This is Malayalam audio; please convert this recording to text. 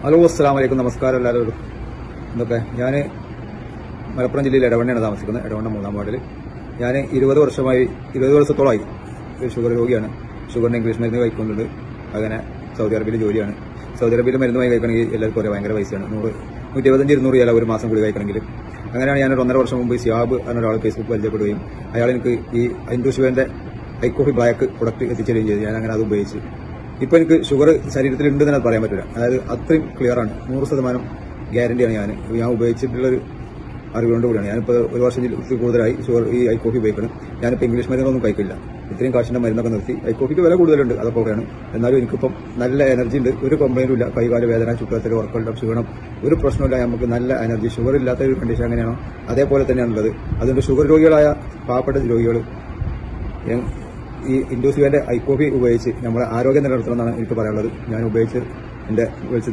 ഹലോ, അസ്സലാമു അലൈക്കും. നമസ്കാരം എല്ലാവരോടും. എന്തൊക്കെ, ഞാൻ മലപ്പുറം ജില്ലയിൽ എടവണ്ണയാണ് താമസിക്കുന്നത്. എടവണ്ണ 3-ാം വാർഡിൽ. ഞാൻ 20 വർഷത്തോളമായി ഷുഗർ രോഗിയാണ്. ഷുഗറിന് ഇംഗ്ലീഷ് മരുന്ന് കഴിക്കുന്നുണ്ട്. അങ്ങനെ സൗദി അറേബ്യയിൽ ജോലിയാണ്. സൗദി അറേബ്യയിൽ മരുന്ന് വാങ്ങി കഴിക്കണമെങ്കിൽ എല്ലാവർക്കും ഒരേ ഭയങ്കര പൈസയാണ്. 125-200 രൂപ ഒരു മാസം കൂടി കഴിക്കണമെങ്കിൽ. അങ്ങനെയാണ് ഞാൻ 1.5 വർഷം മുമ്പ് സിയാബ് എന്ന ഒരാൾ ഫേസ്ബുക്ക് പരിചയപ്പെടുകയും അയാൾ എനിക്ക് ഈ ഇൻഡോസുവേന്റെ ഐക്കോഫി ബ്ലാക്ക് പ്രൊഡക്റ്റ് എത്തിച്ചേരുകയും ചെയ്തു. ഞാൻ അങ്ങനെ അത് ഉപയോഗിച്ച് ഇപ്പൊ എനിക്ക് ഷുഗർ ശരീരത്തിൽ ഉണ്ടെന്ന് പറയാൻ പറ്റില്ല. അതായത് അത്രയും ക്ലിയറാണ്. 100% ഗ്യാരണ്ടിയാണ് ഞാൻ ഉപയോഗിച്ചിട്ടുള്ളൊരു അറിവുകൊണ്ട് കൂടിയാണ്. ഞാനിപ്പോൾ 1 വർഷത്തിൽ കൂടുതലായി ഈ ഐക്കോഫി ഉപയോഗിക്കണം. ഞാനിപ്പോൾ ഇംഗ്ലീഷ് മരുന്നൊന്നും കഴിക്കില്ല. ഇത്രയും കാശിന്റെ മരുന്നൊക്കെ നിർത്തി. ഐക്കോഫിക്ക് വില കൂടുതലുണ്ട്, അതൊക്കെ ഓക്കെയാണ്. എന്നാലും എനിക്കിപ്പം നല്ല എനർജി ഉണ്ട്. ഒരു കംപ്ലൈന്റും ഇല്ല. കൈകാല വേദന, ചുറ്റത്തിൽ വർക്കൗട്ട്, ക്ഷീണം, ഒരു പ്രശ്നമില്ല. നമുക്ക് നല്ല എനർജി. ഷുഗർ ഇല്ലാത്ത ഒരു കണ്ടീഷൻ എങ്ങനെയാണോ അതേപോലെ തന്നെയാണുള്ളത്. അതുകൊണ്ട് ഷുഗർ രോഗികളായ പാവപ്പെട്ട രോഗികൾ ഈ ഇൻഡോസുവേന്റെ ഐക്കോഫി ഉപയോഗിച്ച് നമ്മുടെ ആരോഗ്യം നിലനിർത്തണമെന്നാണ് എനിക്ക് പറയാനുള്ളത്. ഞാൻ ഉപയോഗിച്ച്